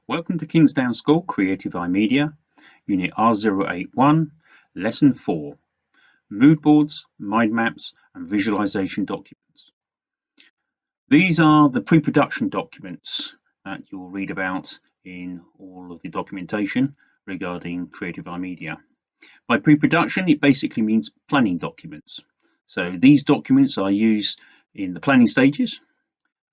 Welcome to Kingsdown School Creative iMedia, Unit R081, Lesson 4, MoodBoards, MindMaps and Visualization documents. These are the pre-production documents that you'll read about in all of the documentation regarding Creative iMedia. By pre-production, it basically means planning documents. So these documents are used in the planning stages.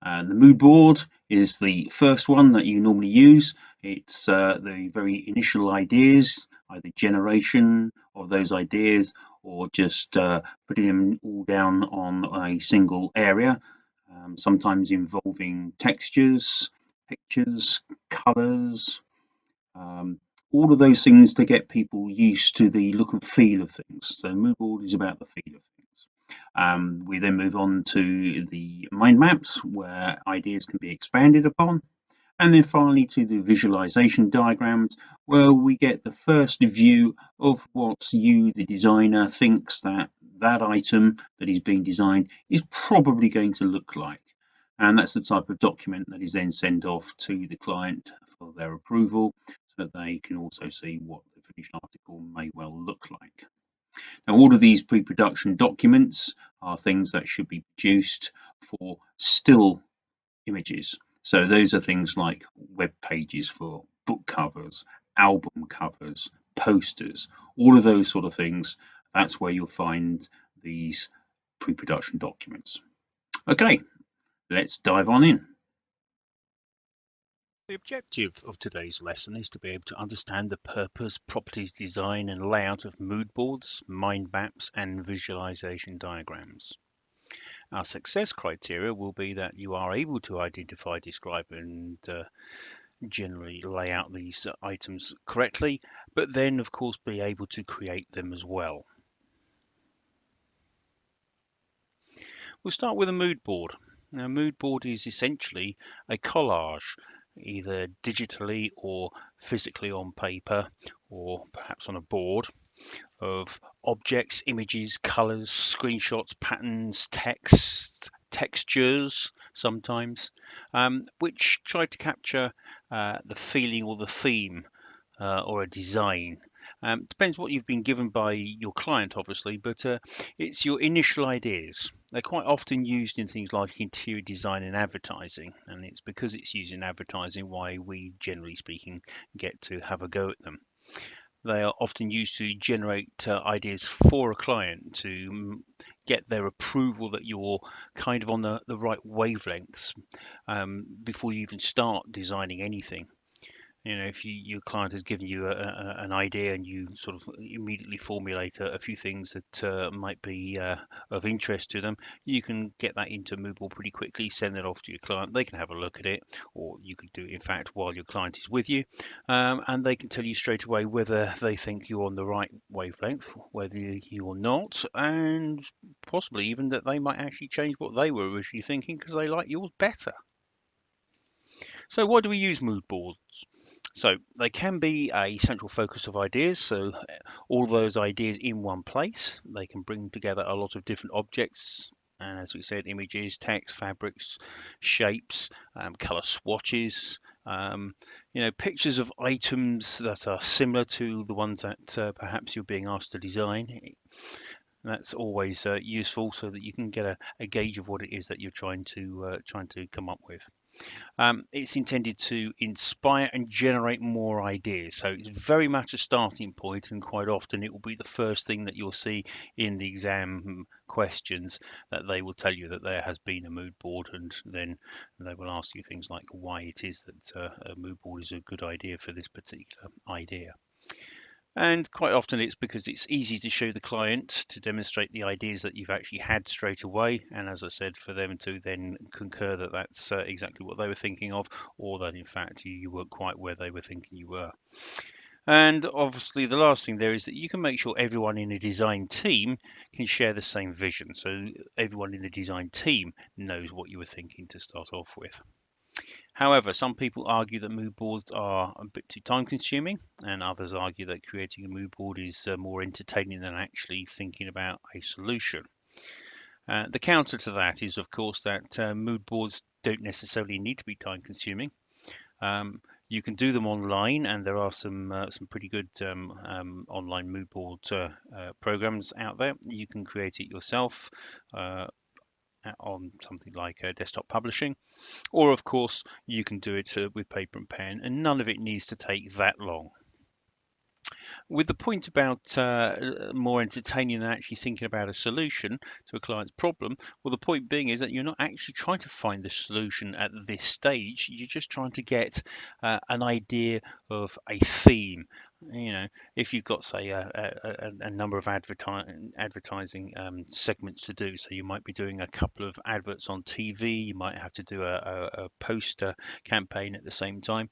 The mood board is the first one that you normally use. It's the very initial ideas, either generation of those ideas or just putting them all down on a single area, sometimes involving textures, pictures, colors, all of those things to get people used to the look and feel of things. So mood board is about the feel of things. We then move on to the mind maps where ideas can be expanded upon, and then finally to the visualization diagrams where we get the first view of what you, the designer, thinks that item that is being designed is probably going to look like. And that's the type of document that is then sent off to the client for their approval so that they can also see what the finished article may well look like. Now, all of these pre-production documents are things that should be produced for still images. So those are things like web pages for book covers, album covers, posters, all of those sort of things. That's where you'll find these pre-production documents. Okay, let's dive on in. The objective of today's lesson is to be able to understand the purpose, properties, design and layout of mood boards, mind maps and visualization diagrams. Our success criteria will be that you are able to identify, describe and generally lay out these items correctly, but then of course be able to create them as well. We'll start with a mood board. Now, a mood board is essentially a collage, either digitally or physically on paper or perhaps on a board, of objects, images, colors, screenshots, patterns, text, textures sometimes, which try to capture the feeling or the theme or a design. Depends what you've been given by your client, obviously, but it's your initial ideas. They're quite often used in things like interior design and advertising, and it's because it's used in advertising why we, generally speaking, get to have a go at them. They are often used to generate ideas for a client to get their approval that you're kind of on the right wavelengths before you even start designing anything. You know, if your client has given you an idea and you sort of immediately formulate a few things that might be of interest to them, you can get that into MoodBoard pretty quickly, send it off to your client. They can have a look at it, or you could do it, in fact, while your client is with you, and they can tell you straight away whether they think you're on the right wavelength, whether you're not, and possibly even that they might actually change what they were originally thinking because they like yours better. So why do we use mood boards? So they can be a central focus of ideas, so all those ideas in one place. They can bring together a lot of different objects, and as we said, images, text, fabrics, shapes, color swatches, pictures of items that are similar to the ones that perhaps you're being asked to design. That's always useful so that you can get a gauge of what it is that you're trying to come up with. It's intended to inspire and generate more ideas. So it's very much a starting point, and quite often it will be the first thing that you'll see in the exam questions, that they will tell you that there has been a mood board, and then they will ask you things like why it is that a mood board is a good idea for this particular idea. And quite often it's because it's easy to show the client, to demonstrate the ideas that you've actually had straight away. And as I said, for them to then concur that that's exactly what they were thinking of, or that in fact you weren't quite where they were thinking you were. And obviously the last thing there is that you can make sure everyone in a design team can share the same vision. So everyone in the design team knows what you were thinking to start off with. However, some people argue that mood boards are a bit too time consuming, and others argue that creating a mood board is more entertaining than actually thinking about a solution. The counter to that is, of course, that mood boards don't necessarily need to be time consuming. You can do them online, and there are some pretty good online mood board programs out there. You can create it yourself on something like desktop publishing, or of course you can do it with paper and pen, and none of it needs to take that long. With the point about more entertaining than actually thinking about a solution to a client's problem, well, the point being is that you're not actually trying to find the solution at this stage. You're just trying to get an idea of a theme. You know, if you've got, say, a number of advertising segments to do, so you might be doing a couple of adverts on TV, you might have to do a poster campaign at the same time.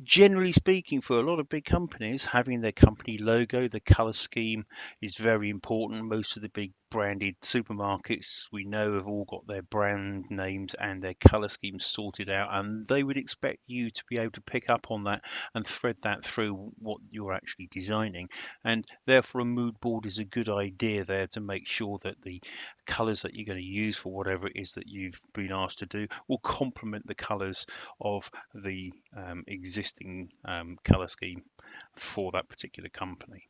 Generally speaking, for a lot of big companies, having their company logo, the color scheme is very important. Most of the big branded supermarkets we know have all got their brand names and their color schemes sorted out, and they would expect you to be able to pick up on that and thread that through what you're actually designing. And therefore, a mood board is a good idea there to make sure that the colors that you're going to use for whatever it is that you've been asked to do will complement the colors of the existing color scheme for that particular company.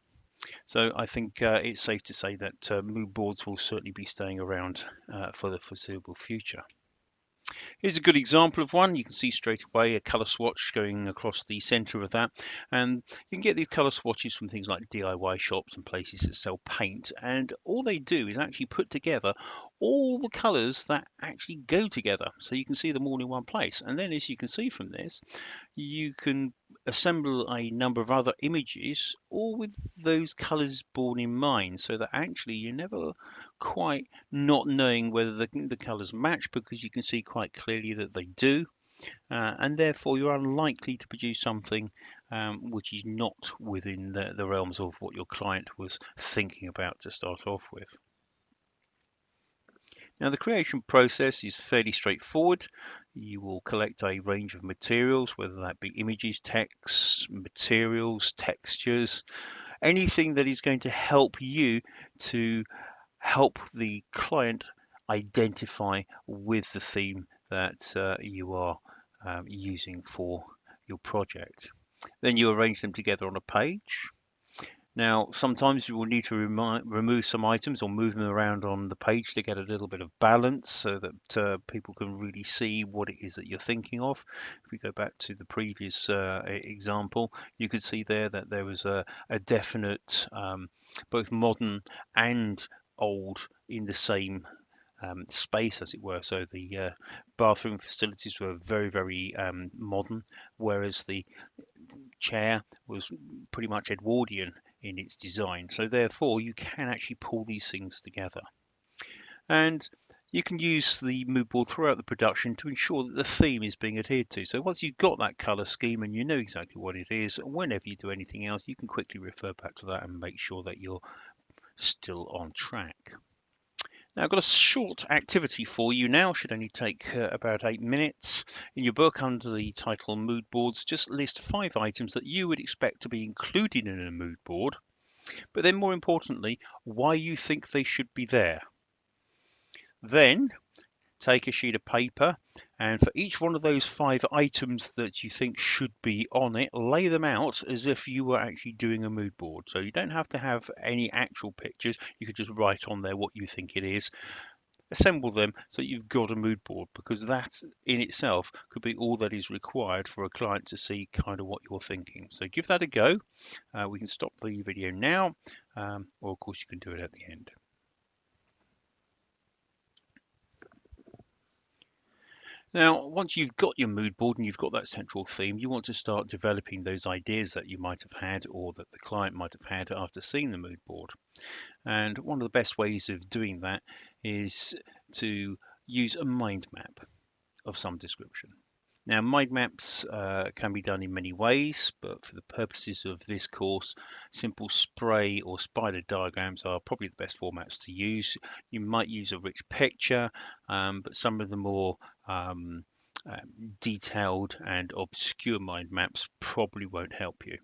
So I think it's safe to say that mood boards will certainly be staying around for the foreseeable future. Here's a good example of one. You can see straight away a color swatch going across the center of that. And you can get these color swatches from things like DIY shops and places that sell paint. And all they do is actually put together all the colors that actually go together. So you can see them all in one place. And then as you can see from this, you can assemble a number of other images, all with those colors borne in mind, so that actually you're never quite not knowing whether the colors match, because you can see quite clearly that they do. And therefore you're unlikely to produce something which is not within the realms of what your client was thinking about to start off with. Now, the creation process is fairly straightforward. You will collect a range of materials, whether that be images, text, materials, textures, anything that is going to help you to help the client identify with the theme that you are using for your project. Then you arrange them together on a page. Now, sometimes you will need to remove some items or move them around on the page to get a little bit of balance, so that people can really see what it is that you're thinking of. If we go back to the previous example, you could see there that there was a definite both modern and old in the same space, as it were. So the bathroom facilities were very modern, whereas the chair was pretty much Edwardian in its design. So therefore you can actually pull these things together. And you can use the mood board throughout the production to ensure that the theme is being adhered to. So once you've got that color scheme and you know exactly what it is, whenever you do anything else, you can quickly refer back to that and make sure that you're still on track. Now, I've got a short activity for you now, should only take about 8 minutes. In your book, under the title Mood Boards, just list 5 items that you would expect to be included in a mood board, but then more importantly, why you think they should be there. Then take a sheet of paper, and for each one of those 5 items that you think should be on it, lay them out as if you were actually doing a mood board. So you don't have to have any actual pictures, you could just write on there what you think it is. Assemble them so you've got a mood board, because that in itself could be all that is required for a client to see kind of what you're thinking. So give that a go. We can stop the video now, or of course you can do it at the end. Now, once you've got your mood board and you've got that central theme, you want to start developing those ideas that you might have had, or that the client might have had after seeing the mood board. And one of the best ways of doing that is to use a mind map of some description. Now, mind maps can be done in many ways, but for the purposes of this course, simple spray or spider diagrams are probably the best formats to use. You might use a rich picture, but some of the more detailed and obscure mind maps probably won't help you.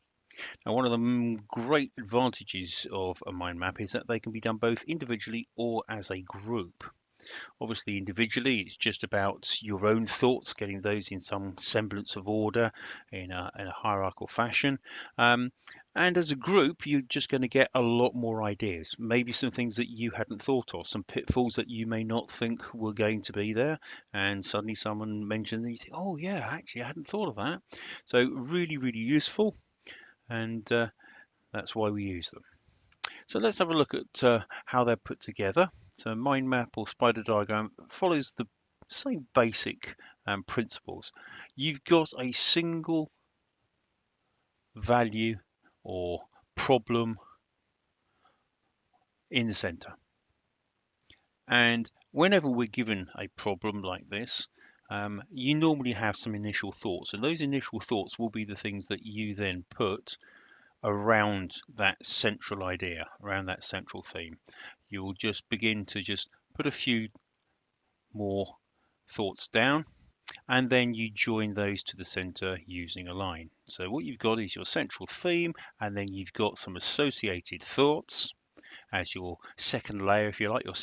Now, one of the great advantages of a mind map is that they can be done both individually or as a group. Obviously, individually, it's just about your own thoughts, getting those in some semblance of order in a hierarchical fashion. Um, and as a group, you're just going to get a lot more ideas, maybe some things that you hadn't thought of, some pitfalls that you may not think were going to be there. And suddenly someone mentions and you think, oh, yeah, actually, I hadn't thought of that. So really, really useful. And that's why we use them. So let's have a look at how they're put together. So mind map or spider diagram follows the same basic principles. You've got a single value or problem in the center. And whenever we're given a problem like this, you normally have some initial thoughts, and those initial thoughts will be the things that you then put around that central idea, around that central theme. You will just begin to just put a few more thoughts down, and then you join those to the center using a line. So what you've got is your central theme, and then you've got some associated thoughts as your second layer, if you like, your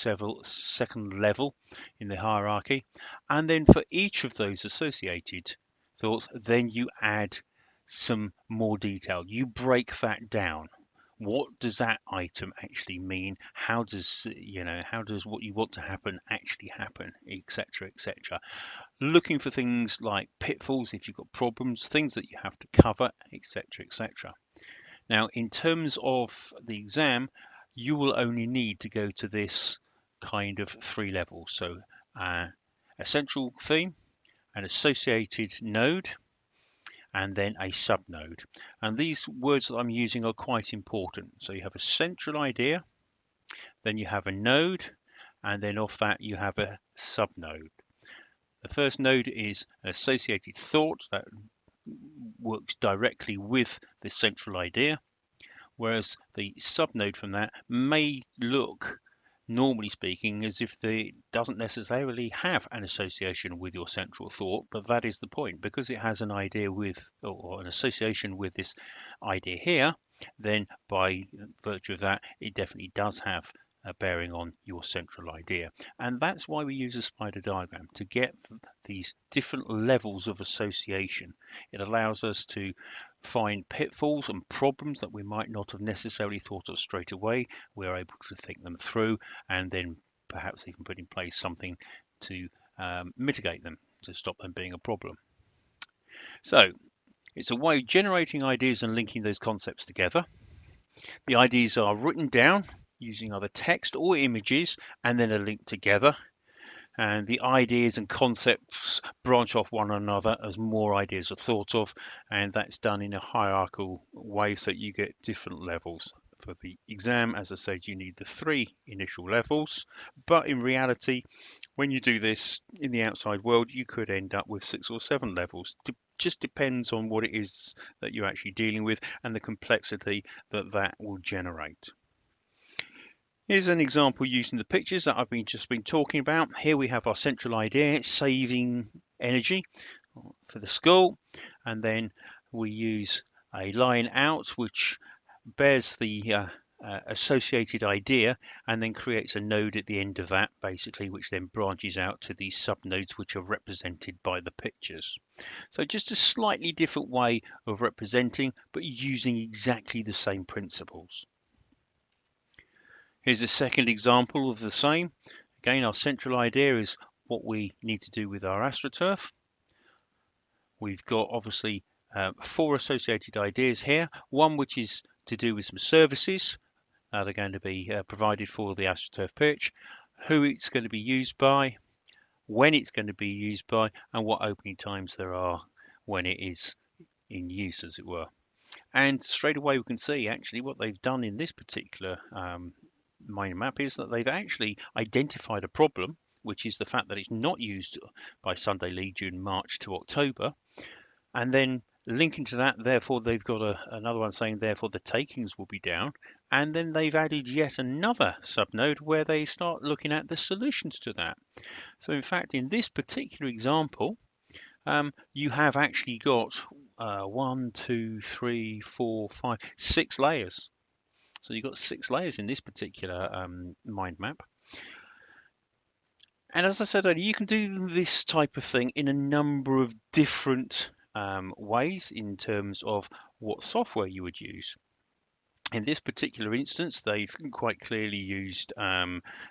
second level in the hierarchy. And then for each of those associated thoughts, then you add some more detail. You break that down. What does that item actually mean? How does what you want to happen actually happen, etc., etc. Looking for things like pitfalls if you've got problems, things that you have to cover, etc., etc. Now, in terms of the exam, you will only need to go to this kind of three levels. So a central theme, an associated node, and then a subnode. And these words that I'm using are quite important. So you have a central idea, then you have a node, and then off that you have a subnode. The first node is an associated thought that works directly with the central idea, whereas the subnode from that may look, normally speaking, as if it doesn't necessarily have an association with your central thought, but that is the point. Because it has an idea with, or an association with this idea here, then by virtue of that, it definitely does have a bearing on your central idea. And that's why we use a spider diagram, to get these different levels of association. It allows us to find pitfalls and problems that we might not have necessarily thought of straight away. We're able to think them through and then perhaps even put in place something to mitigate them, to stop them being a problem. So it's a way of generating ideas and linking those concepts together. The ideas are written down using either text or images and then are linked together. And the ideas and concepts branch off one another as more ideas are thought of, and that's done in a hierarchical way so you get different levels. For the exam, as I said, you need the three initial levels, but in reality, when you do this in the outside world, you could end up with 6 or 7 levels. It just depends on what it is that you're actually dealing with and the complexity that that will generate. Here's an example using the pictures that I've just been talking about. Here we have our central idea, saving energy for the school, and then we use a line out which bears the associated idea and then creates a node at the end of that, basically, which then branches out to these subnodes which are represented by the pictures. So just a slightly different way of representing, but using exactly the same principles. Here's a second example of the same. Again, our central idea is what we need to do with our AstroTurf. We've got obviously 4 associated ideas here. One which is to do with some services. They're going to be provided for the AstroTurf pitch, who it's going to be used by, when it's going to be used by, and what opening times there are when it is in use, as it were. And straight away we can see actually what they've done in this particular mind map is that they've actually identified a problem, which is the fact that it's not used by Sunday Legion March to October, and then linking to that, therefore they've got another one saying therefore the takings will be down, and then they've added yet another subnode where they start looking at the solutions to that. So in fact, in this particular example, you have actually got 1, 2, 3, 4, 5, 6 layers. So you've got 6 layers in this particular mind map. And as I said earlier, you can do this type of thing in a number of different ways in terms of what software you would use. In this particular instance, they've quite clearly used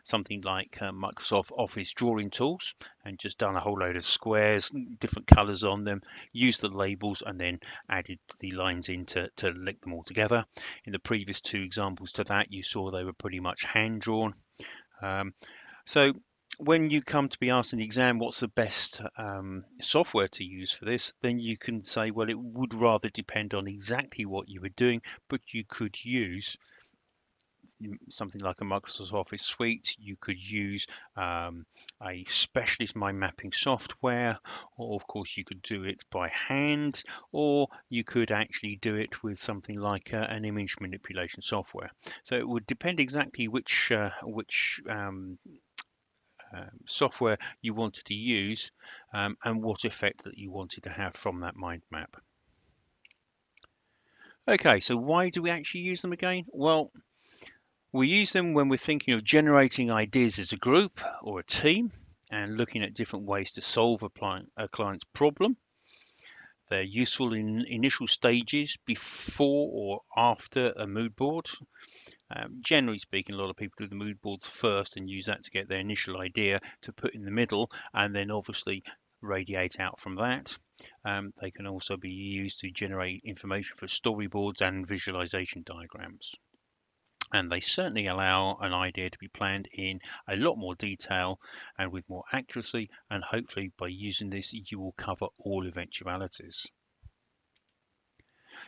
something like Microsoft Office drawing tools and just done a whole load of squares, different colors on them, used the labels and then added the lines in to link them all together. In the previous two examples to that, you saw they were pretty much hand drawn. So when you come to be asked in the exam what's the best software to use for this, then you can say, well, it would rather depend on exactly what you were doing, but you could use something like a Microsoft Office suite. You could use a specialist mind mapping software, or of course you could do it by hand, or you could actually do it with something like an image manipulation software. So it would depend exactly which software you wanted to use and what effect that you wanted to have from that mind map. Okay, so why do we actually use them again? Well, we use them when we're thinking of generating ideas as a group or a team and looking at different ways to solve a client's problem. They're useful in initial stages before or after a mood board. Generally speaking, a lot of people do the mood boards first and use that to get their initial idea to put in the middle and then obviously radiate out from that. They can also be used to generate information for storyboards and visualization diagrams. And they certainly allow an idea to be planned in a lot more detail and with more accuracy, and hopefully by using this you will cover all eventualities.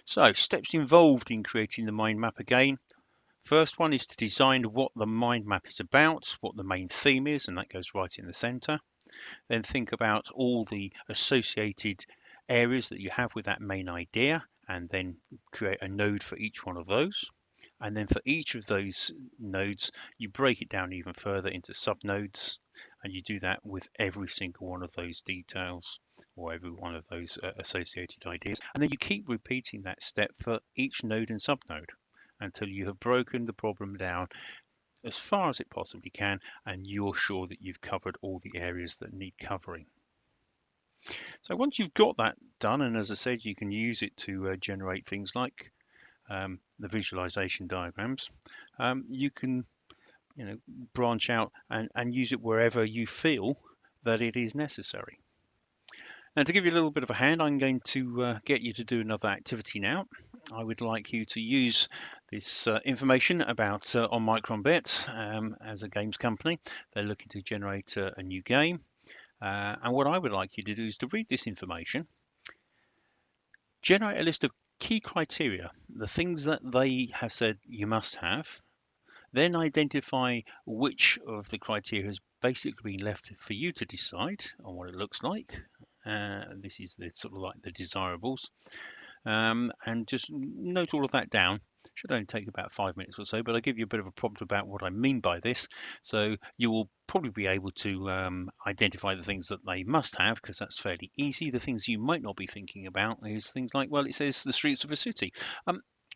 So steps involved in creating the mind map again. First one is to design what the mind map is about, what the main theme is, and that goes right in the center. Then think about all the associated areas that you have with that main idea, and then create a node for each one of those. And then for each of those nodes, you break it down even further into subnodes, and you do that with every single one of those details or every one of those associated ideas. And then you keep repeating that step for each node and subnode until you have broken the problem down as far as it possibly can, and you're sure that you've covered all the areas that need covering. So once you've got that done, and as I said, you can use it to generate things like the visualization diagrams, you can branch out and use it wherever you feel that it is necessary. Now, to give you a little bit of a hand, I'm going to get you to do another activity now. I would like you to use this information about on MicronBet as a games company. They're looking to generate a new game. And what I would like you to do is to read this information, generate a list of key criteria, the things that they have said you must have, then identify which of the criteria has basically been left for you to decide on what it looks like. This is the sort of like the desirables, and just note all of that down. Should only take about 5 minutes or so, but I'll give you a bit of a prompt about what I mean by this. So you will probably be able to identify the things that they must have, because that's fairly easy. The things you might not be thinking about is things like, well, it says the streets of a city.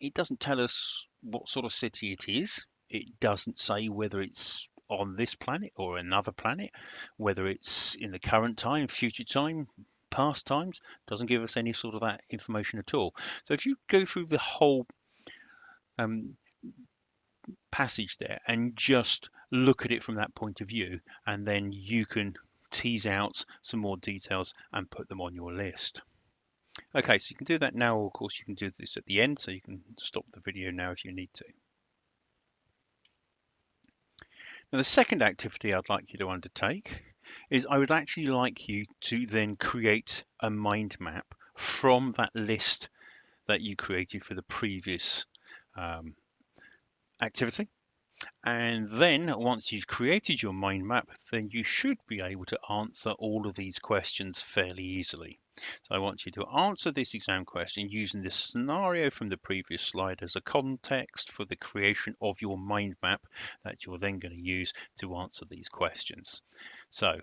It doesn't tell us what sort of city it is. It doesn't say whether it's on this planet or another planet, whether it's in the current time, future time, past times. Doesn't give us any sort of that information at all. So if you go through the whole passage there and just look at it from that point of view, and then you can tease out some more details and put them on your list. Okay, so you can do that now, or of course you can do this at the end, so you can stop the video now if you need to. Now, the second activity I'd like you to undertake is I would actually like you to then create a mind map from that list that you created for the previous activity. And then once you've created your mind map, then you should be able to answer all of these questions fairly easily. So I want you to answer this exam question using the scenario from the previous slide as a context for the creation of your mind map that you're then going to use to answer these questions. So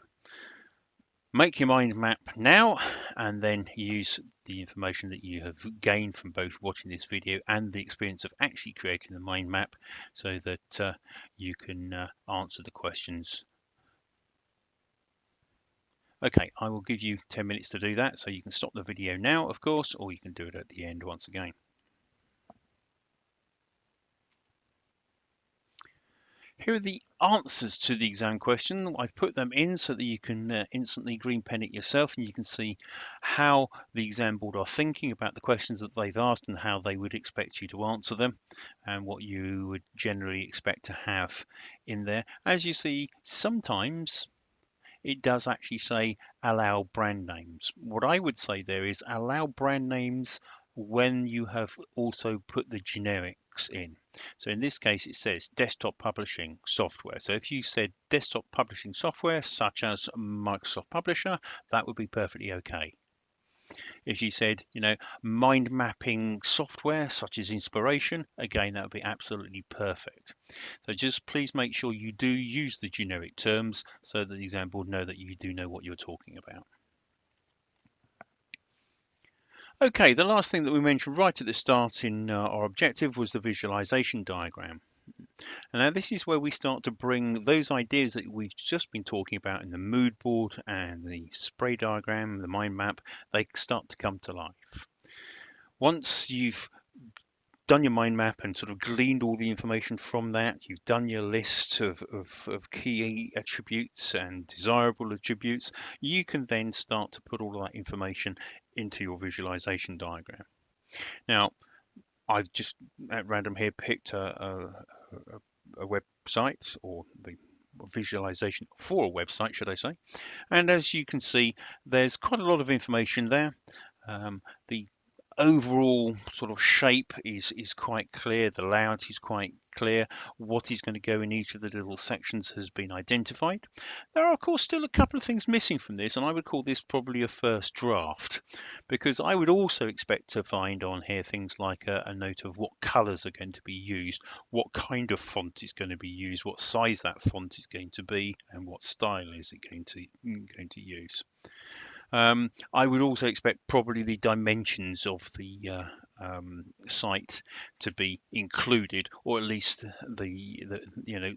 make your mind map now, and then use the information that you have gained from both watching this video and the experience of actually creating the mind map, so that you can answer the questions Okay, I will give you 10 minutes to do that, so you can stop the video now, of course, or you can do it at the end once again. Here are the answers to the exam question. I've put them in so that you can instantly green pen it yourself, and you can see how the exam board are thinking about the questions that they've asked and how they would expect you to answer them, and what you would generally expect to have in there. As you see, sometimes it does actually say allow brand names. What I would say there is allow brand names when you have also put the generics in. So in this case, it says desktop publishing software. So if you said desktop publishing software, such as Microsoft Publisher, that would be perfectly okay. If you said, mind mapping software, such as Inspiration, again, that would be absolutely perfect. So just please make sure you do use the generic terms so that the exam board know that you do know what you're talking about. Okay, the last thing that we mentioned right at the start in our objective was the visualization diagram. And now this is where we start to bring those ideas that we've just been talking about in the mood board and the spray diagram, the mind map, they start to come to life. Once you've done your mind map and sort of gleaned all the information from that, you've done your list of key attributes and desirable attributes, you can then start to put all of that information into your visualization diagram. Now, I've just at random here picked a website, or the visualization for a website, should I say. And as you can see, there's quite a lot of information there. The overall sort of shape is quite clear. The layout is quite clear. What is going to go in each of the little sections has been identified. There are, of course, still a couple of things missing from this, and I would call this probably a first draft, because I would also expect to find on here things like a note of what colors are going to be used, what kind of font is going to be used, what size that font is going to be, and what style is it going to use. I would also expect probably the dimensions of the site to be included, or at least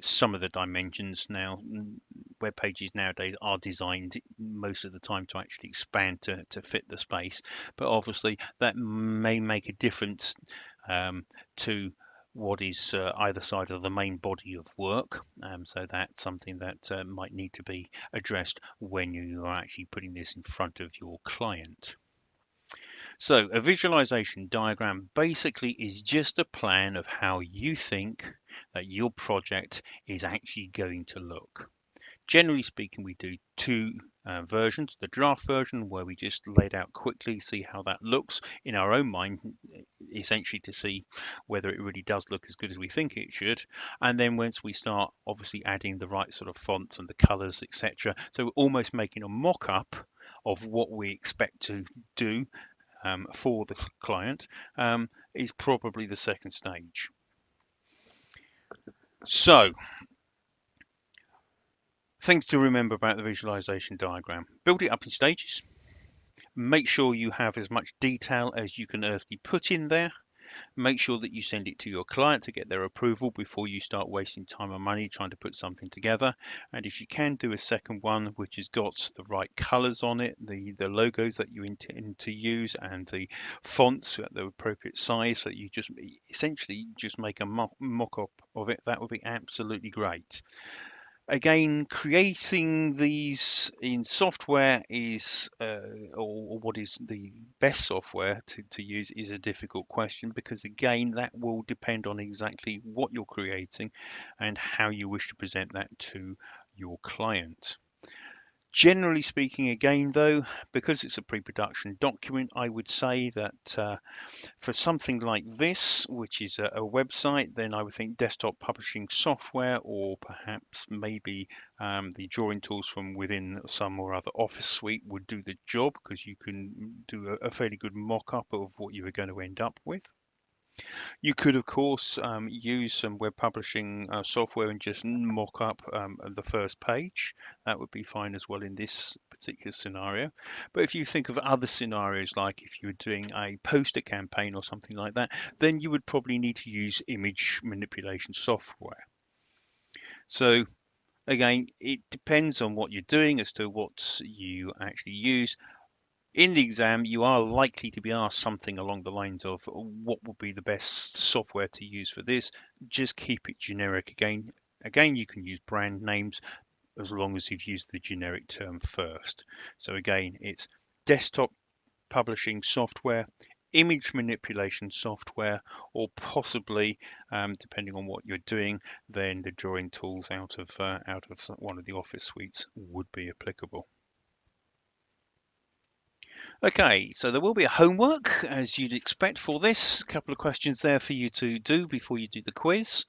some of the dimensions. Now, web pages nowadays are designed most of the time to actually expand to fit the space, but obviously that may make a difference to what is either side of the main body of work. So that's something that might need to be addressed when you are actually putting this in front of your client. So a visualization diagram basically is just a plan of how you think that your project is actually going to look. Generally speaking, we do two versions. The draft version, where we just laid out quickly, see how that looks in our own mind, essentially to see whether it really does look as good as we think it should. And then once we start obviously adding the right sort of fonts and the colors, etc. So we're almost making a mock-up of what we expect to do for the client, is probably the second stage. So things to remember about the visualization diagram: build it up in stages. Make sure you have as much detail as you can earthly put in there. Make sure that you send it to your client to get their approval before you start wasting time and money trying to put something together. And if you can, do a second one which has got the right colors on it, the logos that you intend to use, and the fonts at the appropriate size, so that you just essentially just make a mock-up of it. That would be absolutely great. Again, creating these in software is, or what is the best software to use, is a difficult question, because again, that will depend on exactly what you're creating and how you wish to present that to your client. Generally speaking, again though, because it's a pre-production document, I would say that for something like this, which is a website, then I would think desktop publishing software, or perhaps maybe the drawing tools from within some or other office suite would do the job, because you can do a fairly good mock-up of what you are going to end up with. You could, of course, use some web publishing software and just mock up the first page. That would be fine as well in this particular scenario. But if you think of other scenarios, like if you were doing a poster campaign or something like that, then you would probably need to use image manipulation software. So Again, it depends on what you're doing as to what you actually use. In the exam, you are likely to be asked something along the lines of what would be the best software to use for this. Just keep it generic again. Again, you can use brand names as long as you've used the generic term first. So again, it's desktop publishing software, image manipulation software, or possibly, depending on what you're doing, then the drawing tools out of one of the Office suites would be applicable. Okay, so there will be a homework as you'd expect for this. A couple of questions there for you to do before you do the quiz.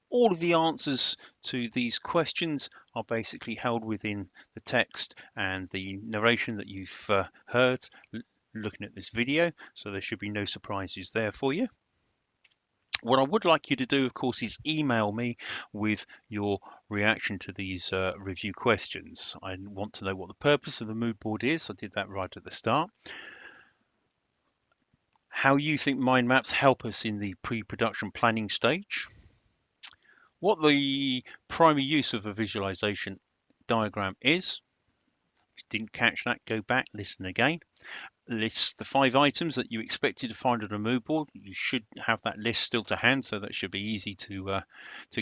All of the answers to these questions are basically held within the text and the narration that you've heard looking at this video, so there should be no surprises there for you. What I would like you to do, of course, is email me with your reaction to these review questions. I want to know what the purpose of the mood board is. I did that right at the start. How you think mind maps help us in the pre-production planning stage. What the primary use of a visualization diagram is. If you didn't catch that, go back, listen again. List the 5 items that you expected to find on a mood board. You should have that list still to hand, so that should be easy to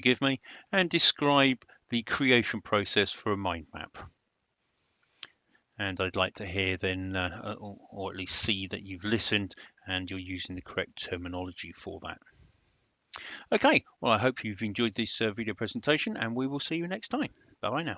give me. And describe the creation process for a mind map. And I'd like to hear then, or at least see that you've listened and you're using the correct terminology for that. Okay, well, I hope you've enjoyed this video presentation, and we will see you next time. Bye-bye now.